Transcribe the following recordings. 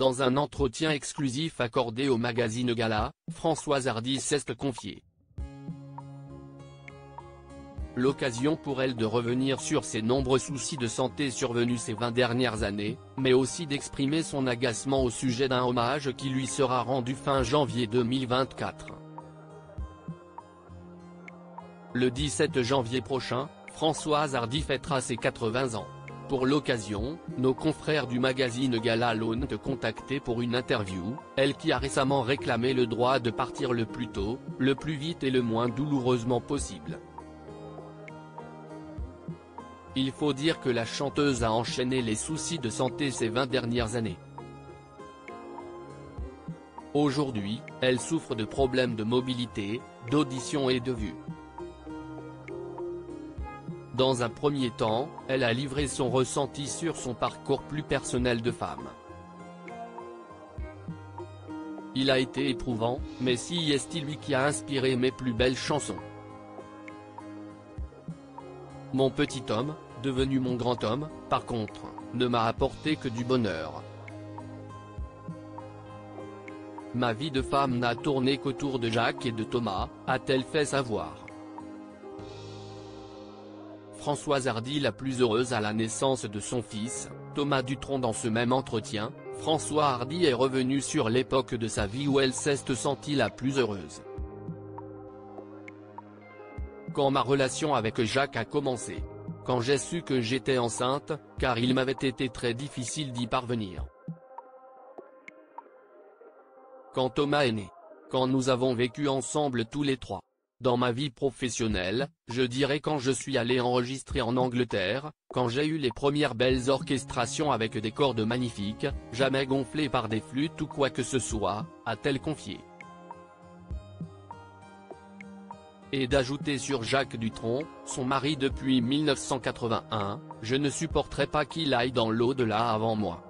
Dans un entretien exclusif accordé au magazine Gala, Françoise Hardy s'est confiée. L'occasion pour elle de revenir sur ses nombreux soucis de santé survenus ces 20 dernières années, mais aussi d'exprimer son agacement au sujet d'un hommage qui lui sera rendu fin janvier 2024. Le 17 janvier prochain, Françoise Hardy fêtera ses 80 ans. Pour l'occasion, nos confrères du magazine Gala l'ont contactée pour une interview, elle qui a récemment réclamé le droit de partir le plus tôt, le plus vite et le moins douloureusement possible. Il faut dire que la chanteuse a enchaîné les soucis de santé ces 20 dernières années. Aujourd'hui, elle souffre de problèmes de mobilité, d'audition et de vue. Dans un premier temps, elle a livré son ressenti sur son parcours plus personnel de femme. Il a été éprouvant, mais c'est lui qui a inspiré mes plus belles chansons. Mon petit homme, devenu mon grand homme, par contre, ne m'a apporté que du bonheur. Ma vie de femme n'a tourné qu'autour de Jacques et de Thomas, a-t-elle fait savoir. Françoise Hardy la plus heureuse à la naissance de son fils, Thomas Dutronc. Dans ce même entretien, Françoise Hardy est revenue sur l'époque de sa vie où elle s'est sentie la plus heureuse. Quand ma relation avec Jacques a commencé. Quand j'ai su que j'étais enceinte, car il m'avait été très difficile d'y parvenir. Quand Thomas est né. Quand nous avons vécu ensemble tous les trois. Dans ma vie professionnelle, je dirais quand je suis allé enregistrer en Angleterre, quand j'ai eu les premières belles orchestrations avec des cordes magnifiques, jamais gonflées par des flûtes ou quoi que ce soit, a-t-elle confié. Et d'ajouter sur Jacques Dutronc, son mari depuis 1981, je ne supporterai pas qu'il aille dans l'au-delà avant moi.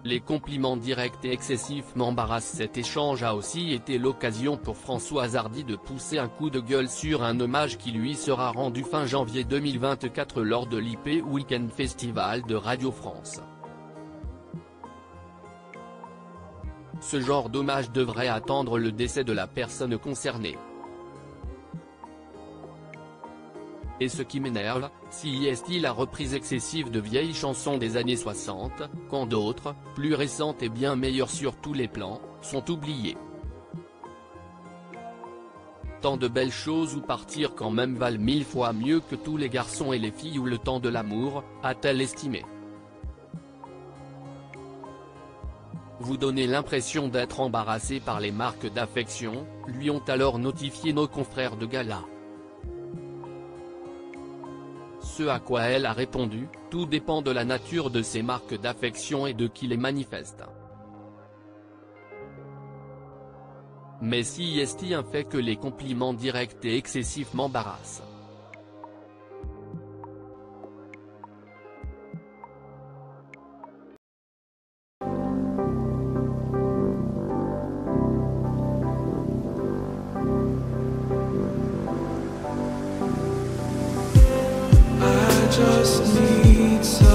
Les compliments directs et excessifs m'embarrassent. Cet échange a aussi été l'occasion pour Françoise Hardy de pousser un coup de gueule sur un hommage qui lui sera rendu fin janvier 2024 lors de l'IP Weekend Festival de Radio France. Ce genre d'hommage devrait attendre le décès de la personne concernée. Et ce qui m'énerve, c'est la reprise excessive de vieilles chansons des années 60, quand d'autres, plus récentes et bien meilleures sur tous les plans, sont oubliées. Tant de belles choses où partir quand même valent 1000 fois mieux que tous les garçons et les filles ou le temps de l'amour, a-t-elle estimé. Vous donnez l'impression d'être embarrassé par les marques d'affection, lui ont alors notifié nos confrères de Gala. Ce à quoi elle a répondu, tout dépend de la nature de ces marques d'affection et de qui les manifeste. Mais c'est un fait que les compliments directs et excessifs m'embarrassent. Just need some